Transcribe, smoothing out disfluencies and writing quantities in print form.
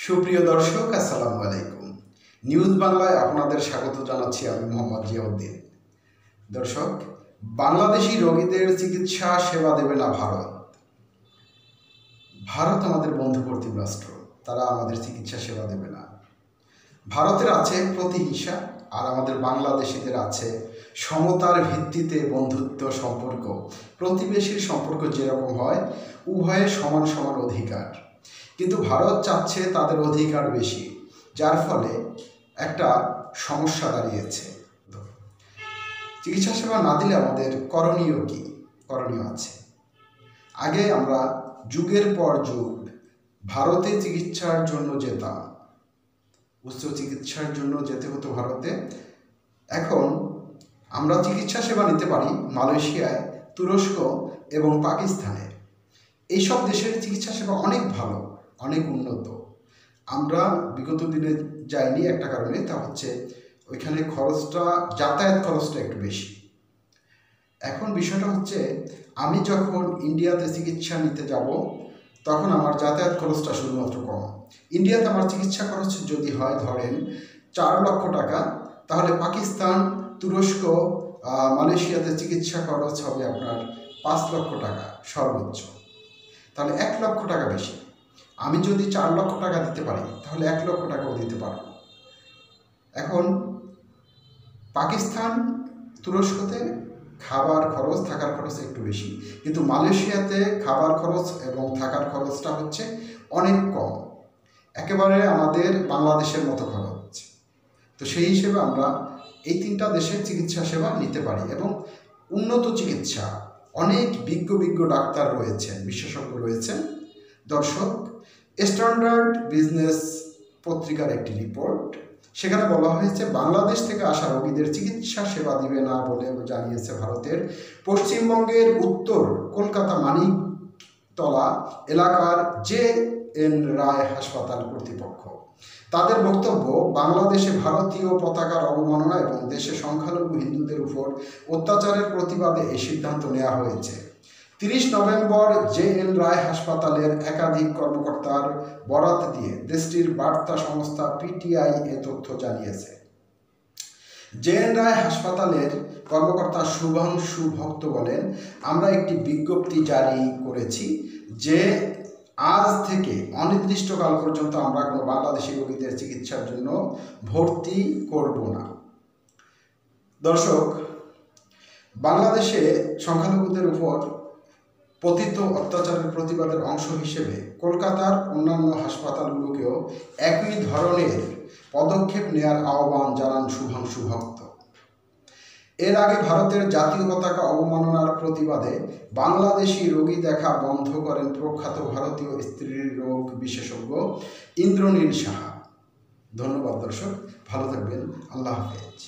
সুপ্রিয় দর্শক, আসসালামু আলাইকুম। নিউজ বাংলায় আপনাদের স্বাগত জানাচ্ছি। আমি মোহাম্মদ জিয়াউদ্দিন। দর্শক, বাংলাদেশি রোগীদের চিকিৎসা সেবা দেবে না ভারত। ভারত আমাদের বন্ধুবর্তী রাষ্ট্র, তারা আমাদের চিকিৎসা সেবা দেবে না। ভারতের আছে প্রতিহিংসা, আর আমাদের বাংলাদেশিদের আছে সমতার ভিত্তিতে বন্ধুত্ব সম্পর্ক। প্রতিবেশীর সম্পর্ক যেরকম হয়, উভয়ের সমান সমান অধিকার। কিন্তু ভারত চাচ্ছে তাদের অধিকার বেশি, যার ফলে একটা সমস্যা দাঁড়িয়েছে। চিকিৎসা সেবা না দিলে আমাদের করণীয় কি? করণীয় আছে। আগে আমরা যুগের পর যুগ ভারতে চিকিৎসার জন্য যেতাম, উচ্চ চিকিৎসার জন্য যেতে হতো ভারতে। এখন আমরা চিকিৎসা সেবা নিতে পারি মালয়েশিয়ায়, তুরস্ক এবং পাকিস্তানে। এইসব দেশের চিকিৎসা সেবা অনেক ভালো, অনেক উন্নত। আমরা বিগত দিনে যাইনি একটা কারণে, তা হচ্ছে ওইখানে খরচটা, যাতায়াত খরচটা একটু বেশি। এখন বিষয়টা হচ্ছে, আমি যখন ইন্ডিয়াতে চিকিৎসা নিতে যাব তখন আমার যাতায়াত খরচটা শুধুমাত্র কম। ইন্ডিয়াতে আমার চিকিৎসা খরচ যদি হয় ধরেন 4 লক্ষ টাকা, তাহলে পাকিস্তান, তুরস্ক, মালয়েশিয়াতে চিকিৎসা খরচ হবে আপনার 5 লক্ষ টাকা সর্বোচ্চ। তাহলে 1 লক্ষ টাকা বেশি। আমি যদি 4 লক্ষ টাকা দিতে পারি তাহলে 1 লক্ষ টাকাও দিতে পারব। এখন পাকিস্তান, তুরস্কতে খাবার খরচ, থাকার খরচ একটু বেশি, কিন্তু মালয়েশিয়াতে খাবার খরচ এবং থাকার খরচটা হচ্ছে অনেক কম, একেবারে আমাদের বাংলাদেশের মতো খরচ। তো সেই হিসেবে আমরা এই 3টা দেশের চিকিৎসা সেবা নিতে পারি এবং উন্নত চিকিৎসা, অনেক বিজ্ঞ ডাক্তার রয়েছেন, বিশেষজ্ঞ রয়েছেন। দর্শক, স্ট্যান্ডার্ড বিজনেস পত্রিকার একটি রিপোর্ট, সেখানে বলা হয়েছে বাংলাদেশ থেকে আসা রোগীদের চিকিৎসা সেবা দিবে না বলে জানিয়েছে ভারতের পশ্চিমবঙ্গের উত্তর কলকাতা মানিকতলা এলাকার JN রায় হাসপাতাল কর্তৃপক্ষ। তাদের বক্তব্য, বাংলাদেশে ভারতীয় পতাকার অবমাননা এবং দেশে সংখ্যালঘু হিন্দুদের উপর অত্যাচারের প্রতিবাদে এই সিদ্ধান্ত নেওয়া হয়েছে। 30 নভেম্বর JN রায় হাসপাতালের একাধিক কর্মকর্তার বরাত দিয়ে দেশটির বার্তা সংস্থা PTI এ তথ্য জানিয়েছে। JN রায় হাসপাতালের কর্মকর্তা শুভাংশু ভক্ত বলেন, আমরা একটি বিজ্ঞপ্তি জারি করেছি যে আজ থেকে অনির্দিষ্টকাল পর্যন্ত আমরা কোনো বাংলাদেশি রোগীদের চিকিৎসার জন্য ভর্তি করব না। দর্শক, বাংলাদেশে সংখ্যালঘুদের উপর পতিত অত্যাচারের প্রতিবাদের অংশ হিসেবে কলকাতার অন্যান্য হাসপাতালগুলোকেও একই ধরনের পদক্ষেপ নেওয়ার আহ্বান জানান শুভাংশু ভক্ত। এর আগে ভারতের জাতীয় পতাকা অবমাননার প্রতিবাদে বাংলাদেশি রোগী দেখা বন্ধ করেন প্রখ্যাত ভারতীয় স্ত্রীরোগ বিশেষজ্ঞ ইন্দ্রনীল সাহা। ধন্যবাদ দর্শক, ভালো থাকবেন। আল্লাহ হাফেজ।